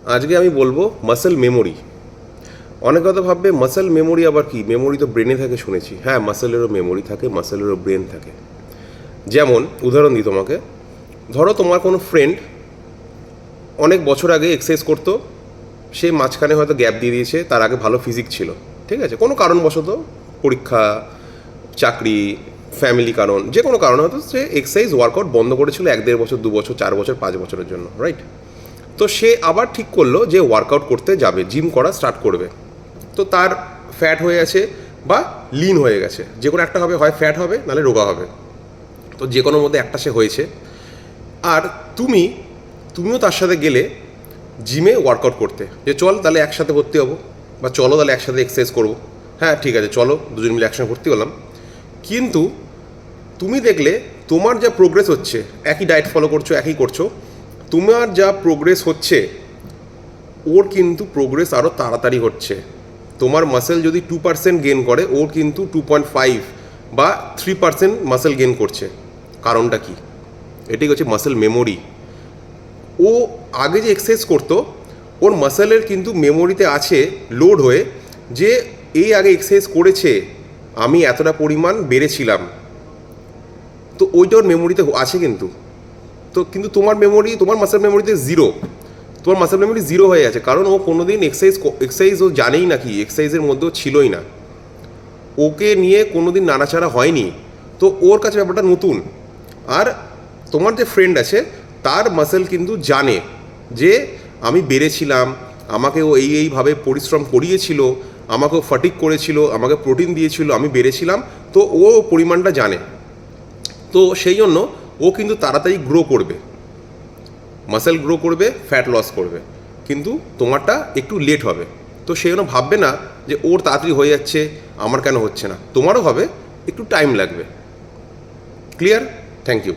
আজকে আমি বলবো মাসেল মেমোরি। অনেক কথা ভাববে মাসেল মেমোরি আবার কি? মেমোরি তো ব্রেনে থাকে শুনেছি। হ্যাঁ, মাসেলেরও মেমোরি থাকে, মাসেলেরও ব্রেন থাকে। যেমন উদাহরণ দিই তোমাকে, ধরো তোমার কোনো ফ্রেন্ড অনেক বছর আগে এক্সারসাইজ করতো, সে মাঝখানে হয়তো গ্যাপ দিয়ে দিয়েছে, তার আগে ভালো ফিজিক ছিল, ঠিক আছে, কোনো কারণবশত, পরীক্ষা, চাকরি, ফ্যামিলি কারণ, যে কোনো কারণে হয়তো সে এক্সারসাইজ ওয়ার্কআউট বন্ধ করেছিল 1-1.5 বছর, 2 বছর, 4 বছর, 5 বছরের জন্য, রাইট? তো সে আবার ঠিক করলো যে ওয়ার্কআউট করতে যাবে, জিম করা স্টার্ট করবে। তো তার ফ্যাট হয়ে গেছে বা লিন হয়ে গেছে, যে কোনো একটা হবে, হয় ফ্যাট হবে নাহলে রোগা হবে। তো যে কোনোর মধ্যে একটা সে হয়েছে। আর তুমিও তার সাথে গেলে জিমে ওয়ার্কআউট করতে, যে চল তাহলে একসাথে ভর্তি হবো, বা চলো তাহলে একসাথে এক্সারসাইজ করবো। হ্যাঁ ঠিক আছে, চলো দুজন মিলে একসঙ্গে ভর্তি হলাম। কিন্তু তুমি দেখলে তোমার যা প্রোগ্রেস হচ্ছে, একই ডায়েট ফলো করছো, একই করছো, তোমার যা প্রোগ্রেস হচ্ছে ওর কিন্তু প্রোগ্রেস আরও তাড়াতাড়ি হচ্ছে। তোমার মাসেল যদি 2% গেন করে, ওর কিন্তু 2.5 বা 3% মাসেল গেন করছে। কারণটা কি? এটাই হচ্ছে মাসেল মেমোরি। ও আগে যে এক্সারসাইজ করতো, ওর মাসেলের কিন্তু মেমোরিতে আছে লোড হয়ে, যে এই আগে এক্সারসাইজ করেছে, আমি এতটা পরিমাণ বেড়েছিলাম, তো ওইটা ওর মেমোরিতে আছে। কিন্তু তোমার মেমোরি, তোমার মাসেল মেমোরিতে জিরো। তোমার মাসেল মেমোরি জিরো হয়ে আছে, কারণ ও কোনো দিন এক্সারসাইজ ও জানেই না, কি এক্সারসাইজের মধ্যেও ছিলই না, ওকে নিয়ে কোনো দিন নাড়াচাড়া হয়নি। তো ওর কাছে ব্যাপারটা নতুন। আর তোমার যে ফ্রেন্ড আছে, তার মাসেল কিন্তু জানে যে আমি বেড়েছিলাম, আমাকে ও এইভাবে পরিশ্রম করিয়েছিল, আমাকেও ফাটিক করেছিল, আমাকে প্রোটিন দিয়েছিল, আমি বেড়েছিলাম। তো ও পরিমাণটা জানে। তো সেই জন্য ও কিন্তু তাড়াতাড়ি গ্রো করবে, মাসেল গ্রো করবে, ফ্যাট লস করবে। কিন্তু তোমারটা একটু লেট হবে। তো সেই জন্য ভাববে না যে ওর তাড়াতাড়ি হয়ে যাচ্ছে, আমার কেন হচ্ছে না। তোমারও হবে, একটু টাইম লাগবে। ক্লিয়ার? Thank you.